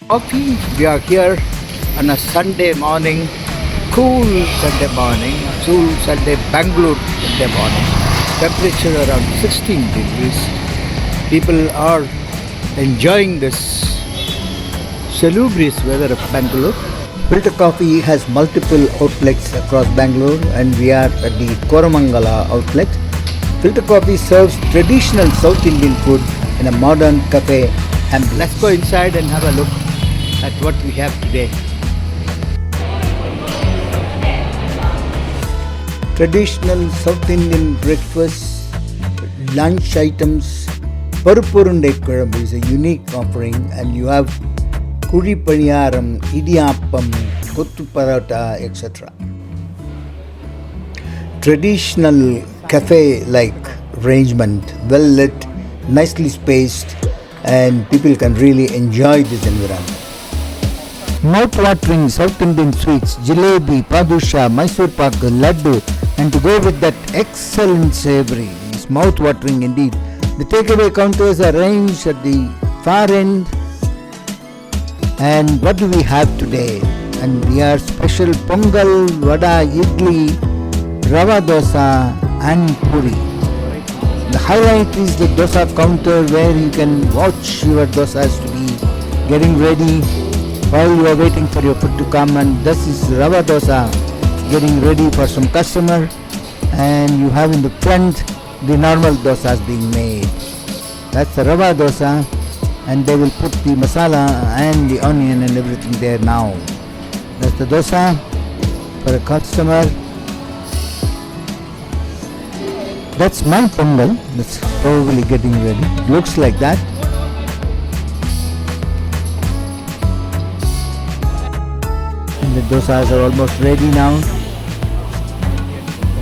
Coffee. We are here on a Sunday morning, cool Sunday morning, cool Sunday Bangalore Sunday morning. Temperature around 16 degrees. People are enjoying this salubrious weather of Bangalore. Filter Coffee has multiple outlets across Bangalore, and we are at the Koramangala outlet. Filter Coffee serves traditional South Indian food in a modern cafe. And let's go inside and have a look at what we have today. Traditional South Indian breakfast, lunch items. Parupurunde Kurambu is a unique offering, and you have Kuri Paniyaram, Idiyappam, Kottu Parata, etc. Traditional cafe-like arrangement, well lit, nicely spaced, and people can really enjoy this environment. Mouth-watering South Indian sweets, jalebi, padusha, Mysore pak, laddu, and to go with that excellent savory, it's mouth-watering indeed. The takeaway counters are arranged at the far end. And what do we have today? And we are special pongal, vada, idli, rava dosa and poori. The highlight is the dosa counter where you can watch your dosas to be getting ready while you are waiting for your food to come. And this is rava dosa getting ready for some customer, and you have in the front the normal dosas being made. That's the rava dosa, and they will put the masala and the onion and everything there now. That's the dosa for a customer. That's my pongal. That's probably getting ready. Looks like that. And the dosas are almost ready now.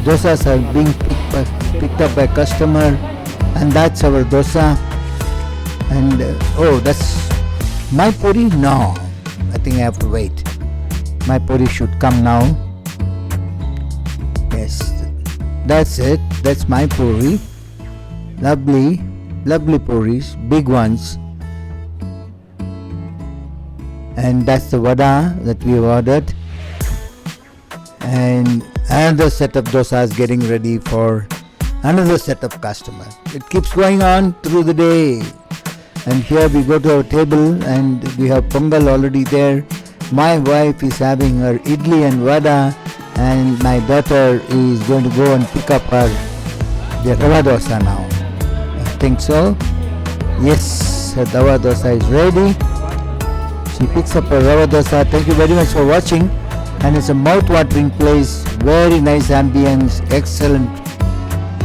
Dosas are being picked up by customer, and that's our dosa. And oh, that's my poori? No, I think I have to wait. My poori should come now. Yes, that's it. That's my poori. Lovely, lovely pooris, big ones. And that's the vada that we have ordered. And another set of dosas getting ready for another set of customers. It keeps going on through the day. And here we go to our table, and we have pongal already there. My wife is having her idli and vada, and my daughter is going to go and pick up her the rava dosa now. I think so. Yes, her rava dosa is ready. She picks up her rava dosa. Thank you very much for watching. And it's a mouth-watering place. Very nice ambience. Excellent.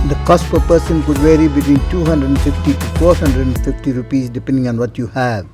The cost per person could vary between 250 to 450 rupees depending on what you have.